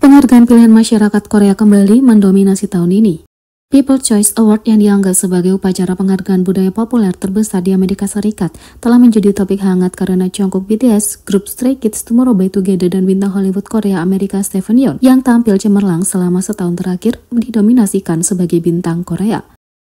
Penghargaan pilihan masyarakat Korea kembali mendominasi tahun ini. People's Choice Award yang dianggap sebagai upacara penghargaan budaya populer terbesar di Amerika Serikat telah menjadi topik hangat karena Jungkook BTS, grup Stray Kids, Tomorrow by Together, dan bintang Hollywood Korea Amerika Stephen Yeun yang tampil cemerlang selama setahun terakhir didominasikan sebagai bintang Korea.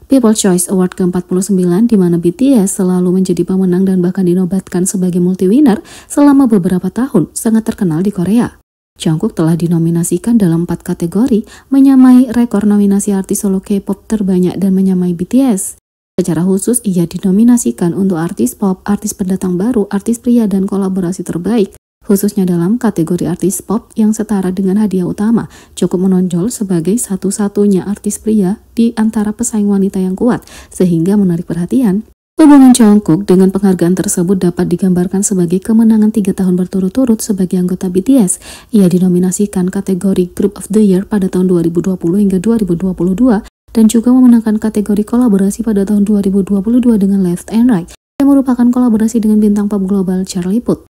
People's Choice Award ke-49 di mana BTS selalu menjadi pemenang dan bahkan dinobatkan sebagai multi-winner selama beberapa tahun, sangat terkenal di Korea. Jungkook telah dinominasikan dalam 4 kategori, menyamai rekor nominasi artis solo K-pop terbanyak dan menyamai BTS. Secara khusus, ia dinominasikan untuk artis pop, artis pendatang baru, artis pria, dan kolaborasi terbaik. Khususnya dalam kategori artis pop yang setara dengan hadiah utama, cukup menonjol sebagai satu-satunya artis pria di antara pesaing wanita yang kuat, sehingga menarik perhatian. Hubungan Jungkook dengan penghargaan tersebut dapat digambarkan sebagai kemenangan 3 tahun berturut-turut sebagai anggota BTS. Ia dinominasikan kategori Group of the Year pada tahun 2020 hingga 2022 dan juga memenangkan kategori kolaborasi pada tahun 2022 dengan Left and Right yang merupakan kolaborasi dengan bintang pop global Charlie Puth.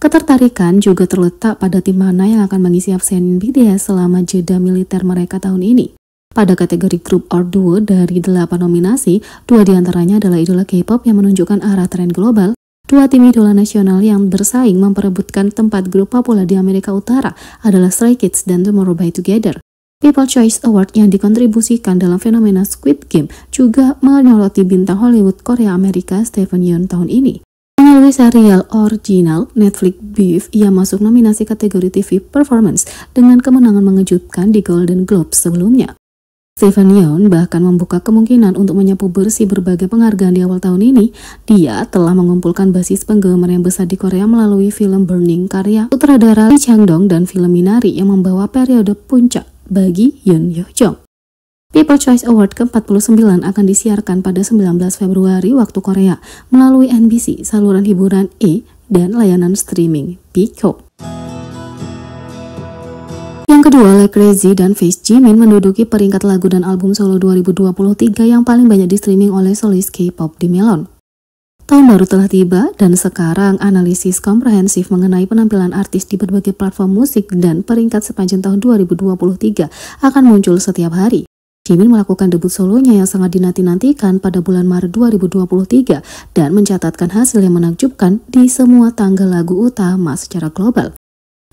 Ketertarikan juga terletak pada tim mana yang akan mengisi absen BTS selama jeda militer mereka tahun ini. Pada kategori grup or duo dari 8 nominasi, 2 diantaranya adalah idola K-pop yang menunjukkan arah tren global, 2 tim idola nasional yang bersaing memperebutkan tempat grup populer di Amerika Utara adalah Stray Kids dan Tomorrow by Together. People's Choice Award yang dikontribusikan dalam fenomena Squid Game juga menyoroti bintang Hollywood Korea Amerika Stephen Yeun tahun ini. Melalui serial original Netflix Beef, ia masuk nominasi kategori TV Performance dengan kemenangan mengejutkan di Golden Globes sebelumnya. Stephen Yeun bahkan membuka kemungkinan untuk menyapu bersih berbagai penghargaan di awal tahun ini. Dia telah mengumpulkan basis penggemar yang besar di Korea melalui film Burning karya sutradara Lee Chang-dong dan film Minari yang membawa periode puncak bagi Yoon Yo-jong. People's Choice Award ke-49 akan disiarkan pada 19 Februari waktu Korea melalui NBC, saluran hiburan E, dan layanan streaming Peacock. Yang kedua, Like Crazy dan Face Jimin menduduki peringkat lagu dan album solo 2023 yang paling banyak di streaming oleh solis K-pop di Melon. Tahun baru telah tiba dan sekarang analisis komprehensif mengenai penampilan artis di berbagai platform musik dan peringkat sepanjang tahun 2023 akan muncul setiap hari. Jimin melakukan debut solonya yang sangat dinanti-nantikan pada bulan Maret 2023 dan mencatatkan hasil yang menakjubkan di semua tanggal lagu utama secara global.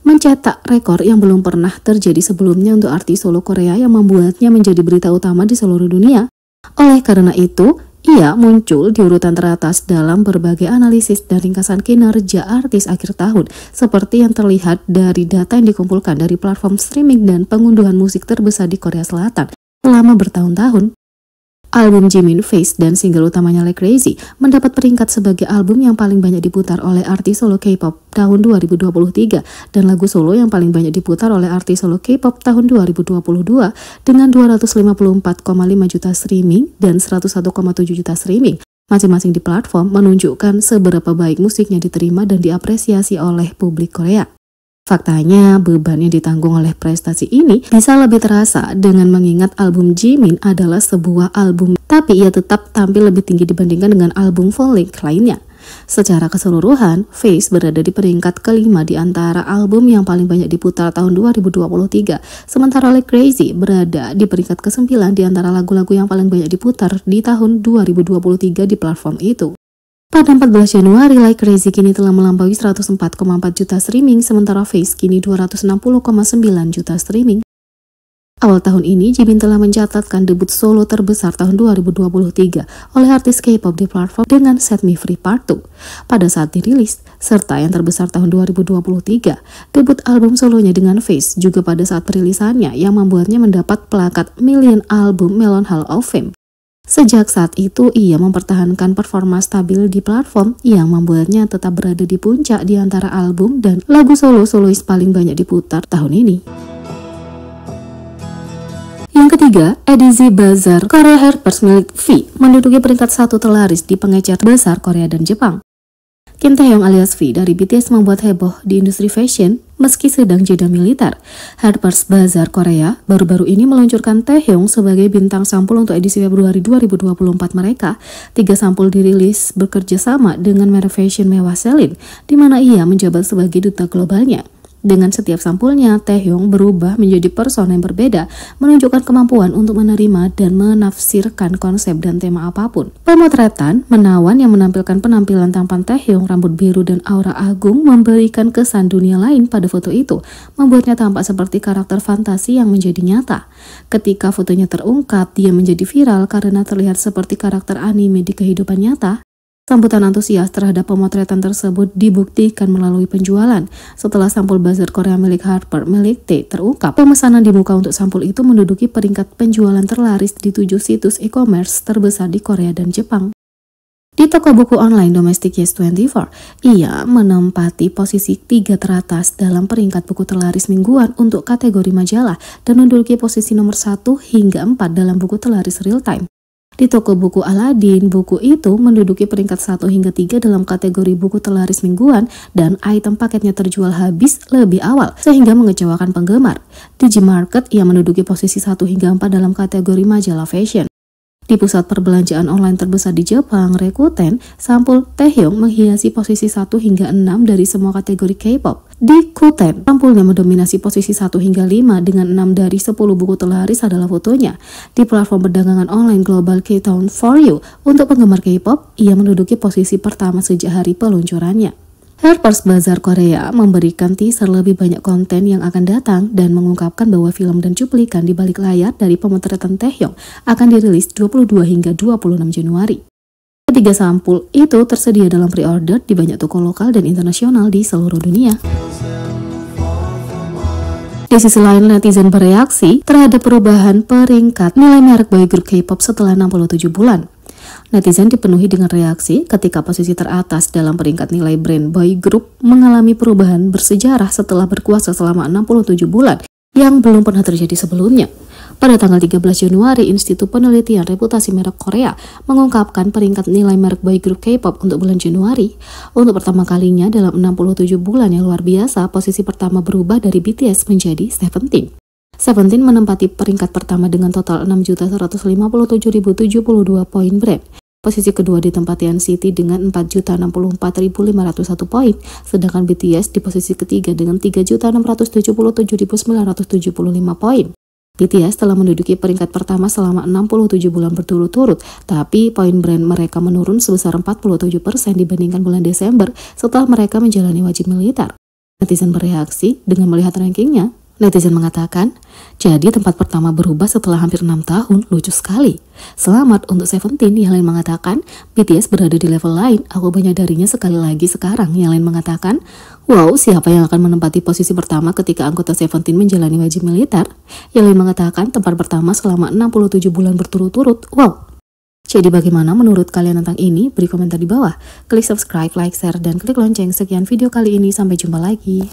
Mencetak rekor yang belum pernah terjadi sebelumnya untuk artis solo Korea yang membuatnya menjadi berita utama di seluruh dunia. Oleh karena itu, ia muncul di urutan teratas dalam berbagai analisis dan ringkasan kinerja artis akhir tahun, seperti yang terlihat dari data yang dikumpulkan dari platform streaming dan pengunduhan musik terbesar di Korea Selatan selama bertahun-tahun. Album Jimin, Face, dan single utamanya Like Crazy mendapat peringkat sebagai album yang paling banyak diputar oleh artis solo K-pop tahun 2023 dan lagu solo yang paling banyak diputar oleh artis solo K-pop tahun 2022 dengan 254,5 juta streaming dan 101,7 juta streaming. Masing-masing di platform menunjukkan seberapa baik musiknya diterima dan diapresiasi oleh publik Korea. Faktanya, beban yang ditanggung oleh prestasi ini bisa lebih terasa dengan mengingat album Jimin adalah sebuah album, tapi ia tetap tampil lebih tinggi dibandingkan dengan album full length lainnya. Secara keseluruhan, Face berada di peringkat kelima di antara album yang paling banyak diputar tahun 2023, sementara Like Crazy berada di peringkat ke-9 di antara lagu-lagu yang paling banyak diputar di tahun 2023 di platform itu. Pada 14 Januari, Like Crazy kini telah melampaui 104,4 juta streaming, sementara Face kini 260,9 juta streaming. Awal tahun ini, Jimin telah mencatatkan debut solo terbesar tahun 2023 oleh artis K-pop di platform dengan Set Me Free Part 2 pada saat dirilis, serta yang terbesar tahun 2023, debut album solonya dengan Face juga pada saat perilisannya yang membuatnya mendapat plakat Million Album Melon Hall of Fame. Sejak saat itu, ia mempertahankan performa stabil di platform yang membuatnya tetap berada di puncak di antara album dan lagu solo-solois paling banyak diputar tahun ini. Yang ketiga, edisi Bazaar Korea Harper's milik V menduduki peringkat 1 terlaris di pengecer besar Korea dan Jepang. Kim Taehyung alias V dari BTS membuat heboh di industri fashion meski sedang jeda militer. Harper's Bazaar Korea baru-baru ini meluncurkan Taehyung sebagai bintang sampul untuk edisi Februari 2024 mereka. 3 sampul dirilis bekerja sama dengan merek fashion mewah Celine, di mana ia menjabat sebagai duta globalnya. Dengan setiap sampulnya, Taehyung berubah menjadi persona yang berbeda, menunjukkan kemampuan untuk menerima dan menafsirkan konsep dan tema apapun. Pemotretan menawan yang menampilkan penampilan tampan Taehyung, rambut biru dan aura agung memberikan kesan dunia lain pada foto itu, membuatnya tampak seperti karakter fantasi yang menjadi nyata. Ketika fotonya terungkap, dia menjadi viral karena terlihat seperti karakter anime di kehidupan nyata. Sambutan antusias terhadap pemotretan tersebut dibuktikan melalui penjualan. Setelah sampul buzzer Korea milik Harper milik T terungkap, pemesanan di muka untuk sampul itu menduduki peringkat penjualan terlaris di 7 situs e-commerce terbesar di Korea dan Jepang. Di toko buku online domestik Yes24, ia menempati posisi 3 teratas dalam peringkat buku terlaris mingguan untuk kategori majalah dan menduduki posisi nomor 1 hingga 4 dalam buku terlaris real time. Di toko buku Aladin, buku itu menduduki peringkat 1 hingga 3 dalam kategori buku terlaris mingguan dan item paketnya terjual habis lebih awal sehingga mengecewakan penggemar. Di Gmarket, ia menduduki posisi 1 hingga 4 dalam kategori majalah fashion. Di pusat perbelanjaan online terbesar di Jepang, Rakuten, sampul Taehyung menghiasi posisi 1 hingga 6 dari semua kategori K-pop. Di Qoo10, sampulnya mendominasi posisi 1 hingga 5 dengan 6 dari 10 buku terlaris adalah fotonya. Di platform perdagangan online global K-Town for You, untuk penggemar K-pop, ia menduduki posisi pertama sejak hari peluncurannya. Harper's Bazaar Korea memberikan teaser lebih banyak konten yang akan datang dan mengungkapkan bahwa film dan cuplikan di balik layar dari pemotretan Taehyung akan dirilis 22 hingga 26 Januari. Ketiga sampul itu tersedia dalam pre-order di banyak toko lokal dan internasional di seluruh dunia. Di sisi lain, netizen bereaksi terhadap perubahan peringkat nilai merek boy group K-pop setelah 67 bulan. Netizen dipenuhi dengan reaksi ketika posisi teratas dalam peringkat nilai brand boy group mengalami perubahan bersejarah setelah berkuasa selama 67 bulan yang belum pernah terjadi sebelumnya. Pada tanggal 13 Januari, Institut Penelitian Reputasi Merek Korea mengungkapkan peringkat nilai merek boy group K-pop untuk bulan Januari. Untuk pertama kalinya dalam 67 bulan yang luar biasa, posisi pertama berubah dari BTS menjadi Seventeen. Seventeen menempati peringkat pertama dengan total 6.157.072 poin brand. Posisi kedua ditempati NCT dengan 4.064.501 poin, sedangkan BTS di posisi ketiga dengan 3.677.975 poin. BTS telah menduduki peringkat pertama selama 67 bulan berturut-turut, tapi poin brand mereka menurun sebesar 47% dibandingkan bulan Desember setelah mereka menjalani wajib militer. Netizen bereaksi dengan melihat rankingnya. Netizen mengatakan, jadi tempat pertama berubah setelah hampir 6 tahun, lucu sekali. Selamat untuk Seventeen, yang lain mengatakan, BTS berada di level lain, aku menyadarinya sekali lagi sekarang. Yang lain mengatakan, wow, siapa yang akan menempati posisi pertama ketika anggota Seventeen menjalani wajib militer? Yang lain mengatakan, tempat pertama selama 67 bulan berturut-turut, wow. Jadi bagaimana menurut kalian tentang ini? Beri komentar di bawah. Klik subscribe, like, share, dan klik lonceng. Sekian video kali ini, sampai jumpa lagi.